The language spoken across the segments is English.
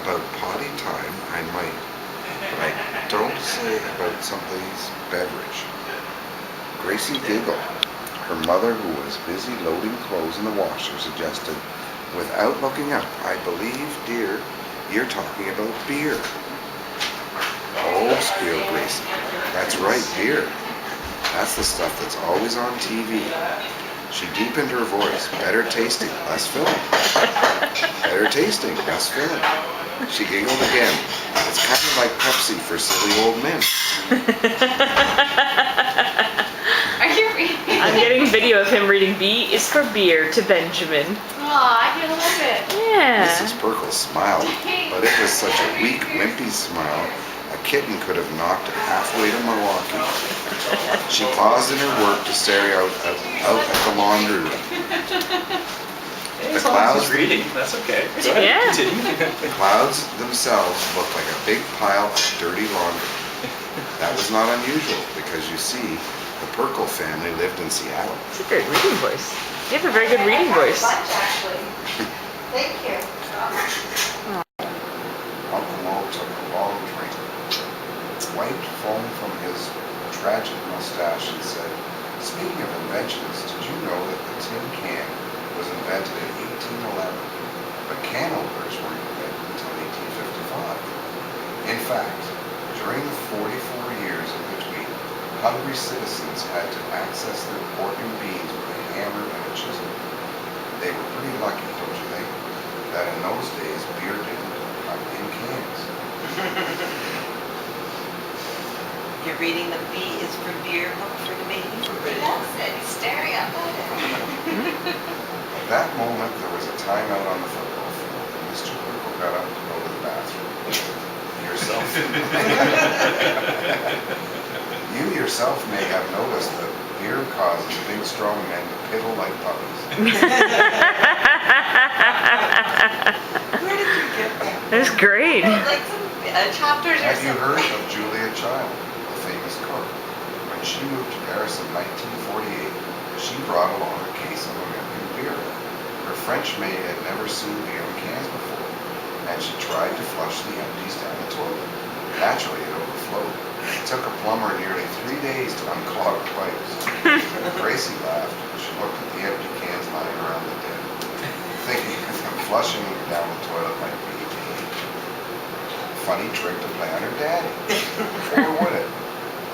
About potty time, I might, but I don't say about somebody's beverage. Gracie giggled. Her mother, who was busy loading clothes in the washer, suggested, without looking up, I believe, dear, you're talking about beer. Oh, squealed Gracie. That's right, beer. That's the stuff that's always on TV. She deepened her voice. Better tasting, less filling. Better tasting, less filling. She giggled again. It's kind of like Pepsi for silly old men. Are you reading? I'm getting video of him reading B is for beer to Benjamin. Aw, I can love it. Yeah. Mrs. Perkle smiled, but it was such a weak, wimpy smile, a kitten could have knocked it halfway to Milwaukee. She paused in her work to stare out at the laundry room. As long as he's reading, that's okay. Go ahead, Yeah. continue. The clouds themselves looked like a big pile of dirty laundry. That was not unusual, because you see, the Perkle family lived in Seattle. It's a great reading voice. You have a very good reading voice. Lunch, actually. Thank you. Uncle Mo took a long drink, wiped foam from his tragic mustache, and said, speaking of inventions, did you know that the tin can was invented in 1811, but can openers weren't invented until 1855? In fact, during the 44 years in between, hungry citizens had to access their pork and beans with a hammer and a chisel. They were pretty lucky, don't you think, that in those days beer didn't come in cans. You're reading the B is for beer book for the baby? Yes, and he's staring up at it. At that moment, there was a timeout on the football field, and Mr. Perkle got up to go to the bathroom. You yourself may have noticed that beer causes big, strong men to piddle like puppies. Where did you get that? That's great. Like some chapters or Have you something. heard of Julia Child, the famous cook? When she moved to Paris in 1948, she brought along a case of American beer. Her French maid had never seen beer in cans before, and she tried to flush the empties down the toilet. Naturally, it overflowed. It took a plumber nearly 3 days to unclog the pipes. Gracie laughed. She looked at the empty cans lying around the den, thinking that flushing down the toilet might be a funny trick to play on her daddy. Or would it?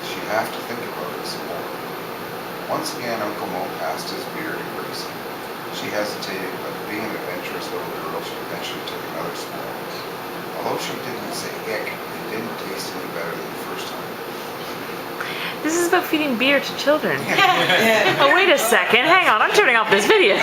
She'd have to think about it some more. Once again, Uncle Mo passed his beer to Gracie. She hesitated, but being an adventurous little girl, she eventually took another swallow. Although she didn't say ick, it didn't taste any better than the first time. This is about feeding beer to children. Oh, wait a second. Hang on. I'm turning off this video.